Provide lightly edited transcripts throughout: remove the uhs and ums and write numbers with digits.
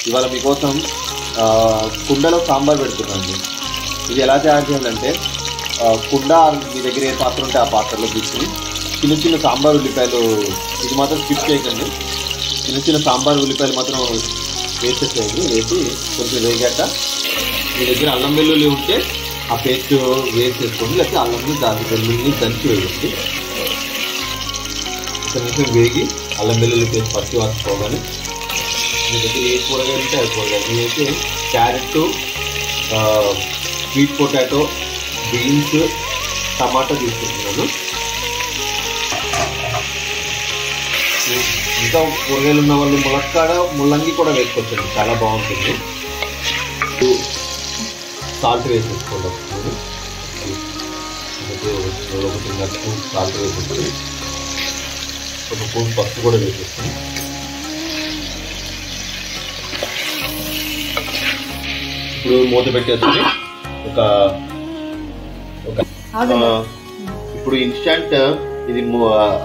ఇవాళ మీకోసం కుండలో సాంబార్ పెడుతున్నాను. ఇది ఎలా తయారు చేయాలంటే కుండ మీ దగ్గర ఏ పాత్ర ఉంటే ఆ పాత్రలో తీసుకుని చిన్న చిన్న సాంబార్ ఉల్లిపాయలు, ఇది మాత్రం స్కిప్ చేయకండి, చిన్న చిన్న సాంబార్ ఉల్లిపాయలు మాత్రం వేసేసేయండి. వేసి కొంచెం వేగాక మీ దగ్గర అల్లం వెల్లుల్లి ఉంటే ఆ పేస్ట్ వేసేసుకోండి, లేకపోతే అల్లం వెల్లుల్లిని దంచి వేయండి. కొంచెం వేగి అల్లం వెల్లుల్లి పేస్ట్ పచ్చి వాసుకోగానే మీ దగ్గర ఏ కూరగాయలు ఉంటే అది కూరగాయలు నేనైతే క్యారెట్, స్వీట్ పొటాటో, బీన్స్, టమాటా తీసుకుంటున్నాను. ఇంకా కూరగాయలు ఉన్న వాళ్ళు ములక్కాడ, ముల్లంగి కూడా వేసుకోవచ్చండి, చాలా బాగుంటుంది. సాల్ట్ వేసేసుకోండి. ఒకటిన్నర స్పూన్ సాల్ట్ వేసేసుకొని ఒక స్పూన్ పసుపు కూడా వేసేసుకొని ఇప్పుడు మూత పెట్టేసుకొని ఇప్పుడు ఇన్స్టంట్ ఇది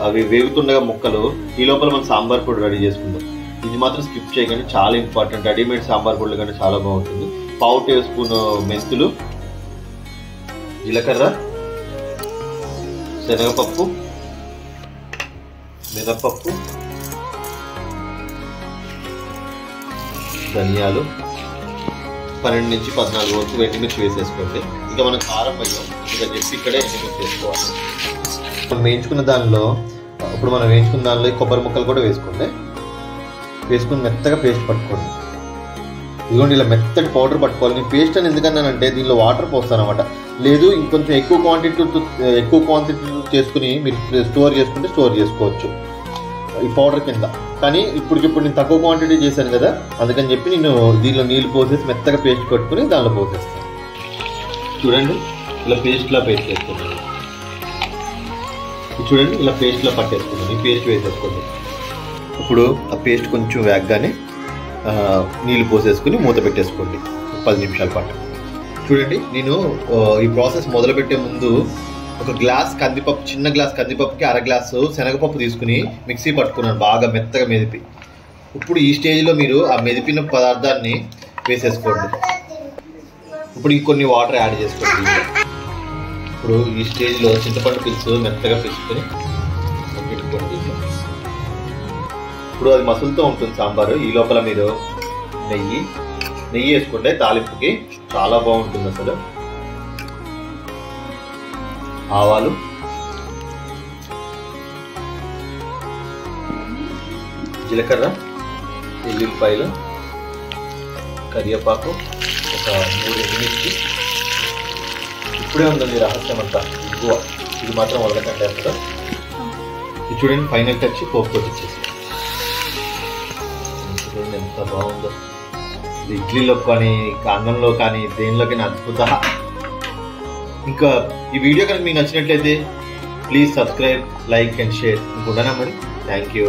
అవి వేగుతుండగా ముక్కలు ఈ లోపల మనం సాంబార్ పొడి రెడీ చేసుకుందాం. ఇది మాత్రం స్కిప్ చేయకండి, చాలా ఇంపార్టెంట్. రెడీమేడ్ సాంబార్ పొడులు కంటే చాలా బాగుంటుంది. 1/2 టీ స్పూన్ మెంతులు, జీలకర్ర, శనగపప్పు, మినపప్పు, ధనియాలు, 12 నుంచి 14 వరకు ఎండుమిర్చి వేసేసుకోండి. ఇంకా మనం కారం వేయం, ఇంకా చెప్పి ఇక్కడే ఎండుమిర్చి వేసుకోవాలి. మనం వేయించుకున్న దానిలో కొబ్బరి ముక్కలు కూడా వేసుకోండి. వేసుకుని మెత్తగా పేస్ట్ పట్టుకోండి. ఇదిగోండి, ఇలా మెత్తటి పౌడర్ పట్టుకోవాలి. నేను పేస్ట్ అని ఎందుకన్నానంటే దీనిలో వాటర్ పోస్తాను అనమాట. లేదు ఇంకొంచెం ఎక్కువ క్వాంటిటీ చేసుకుని మీరు స్టోర్ చేసుకోవచ్చు ఈ పౌడర్ కింద. కానీ ఇప్పుడు నేను తక్కువ క్వాంటిటీ చేశాను కదా, అందుకని చెప్పి నేను దీనిలో నీళ్ళు పోసేసి మెత్తగా పేస్ట్ పట్టుకుని దానిలో పోసేస్తాను. చూడండి, ఇలా పేస్ట్లా పేస్ట్ వేసుకున్నాను. చూడండి, ఇలా పేస్ట్లా పట్టేసుకున్నాను. ఈ పేస్ట్ వేసేసుకోండి. ఇప్పుడు ఆ పేస్ట్ కొంచెం వేగగానే నీళ్ళు పోసేసుకుని మూత పెట్టేసుకోండి 10 నిమిషాల పాటు. చూడండి, నేను ఈ ప్రాసెస్ మొదలుపెట్టే ముందు ఒక గ్లాస్ కందిపప్పు, చిన్న గ్లాస్ కందిపప్పుకి 1/2 గ్లాసు శనగపప్పు తీసుకుని మిక్సీ పట్టుకున్నాను, బాగా మెత్తగా మెదిపి. ఇప్పుడు ఈ స్టేజ్లో మీరు ఆ మెదిపిన పదార్థాన్ని వేసేసుకోండి. ఇప్పుడు ఇంకొన్ని వాటర్ యాడ్ చేసుకోండి. ఇప్పుడు ఈ స్టేజ్లో చింతపండు పులుసు మెత్తగా పిసుకొని పెట్టుకోండి. ఇప్పుడు అది మసులుతూ ఉంటుంది సాంబారు. ఈ లోపల మీరు నెయ్యి వేసుకుంటే తాలింపుకి చాలా బాగుంటుంది అసలు. ఆవాలు, జీలకర్ర, ఎల్లుల్లిపాయలు, కరివేపాకు, ఒక 3 ఎండుమిర్చి. ఇప్పుడే ఉందండి రహస్యం అంతా. ఇది మాత్రం వదలకండి అసలు. ఇది చూడండి, ఫైనల్ టచ్ పోపు కొట్టించేసి. చూడండి ఎంత బాగుందో. ఇడ్లీలో కానీ, అన్నంలో కానీ, దేనిలోకి అద్భుత. ఇంకా ఈ వీడియో కనుక మీకు నచ్చినట్లయితే please subscribe, like and share. ఇంకుంటానా మరి. Thank you.